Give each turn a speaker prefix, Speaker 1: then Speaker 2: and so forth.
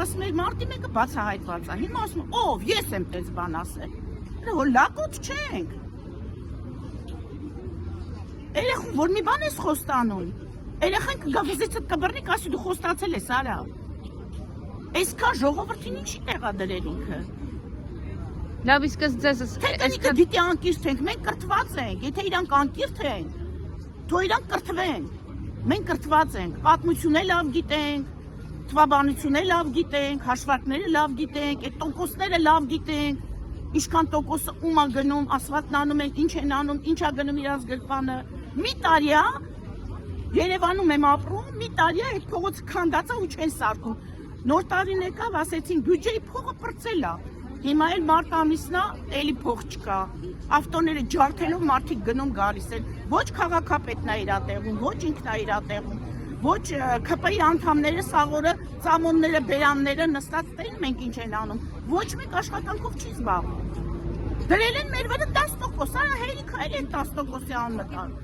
Speaker 1: ասում էր մարտի 1-ը բացահայտված է։ Հիմա ասում եմ, ով, ես եմ տես բան ասել։ Որ լակոտ չենք։ Երեխուն, որ մի բան ես խոստանում։ Երեխան կգա վզիցդ կբռնի, ասի դու խոստացել ես, արա։ Այսքան ժողովրդին ինչի տեղա դրել ինքը։
Speaker 2: Լավ, իսկ ձեզ
Speaker 1: Այսքան դիտի անկիրթ ենք, մենք կրթված ենք, եթե իրանք անկիրթ են, թող իրանք կրթվեն։ Մենք կրթված ենք, պատմություն լավ գիտենք, թվաբանություն լավ գիտենք, հաշվարկները լավ գիտենք, այդ տոկոսները լավ գիտենք, ինչքան տոկոսը ում է գնում, ասֆալտն անում են, ինչ են անում, ինչ է գնում իրանց գրպանը։ Մի տարի է Երևանում եմ ապրում, մի տարի է այդ փողոցը քանդած է ու չեն սարքում։ Նոր տարին եկավ, ասեցին բյուջեի փողը պրծել է։ Հիմա էլ մարտ ամիսն է, էլի փող չկա։ Ավտոները ջարդելով մարդիկ գնում գալիս են։ Ոչ քաղաքապետն է իր տեղում, ոչ ինքն է իր տեղում, ոչ ՔՊ-ի անդամները, սաղորը, ծամոնները, բերանները նստած տեն մենք ինչ են անում։ Ոչ մեկ աշխատանքով չի զբաղվում։ Դրել են մեր վրա 10%, արա հերիք այլ են 10%-ի անմտան։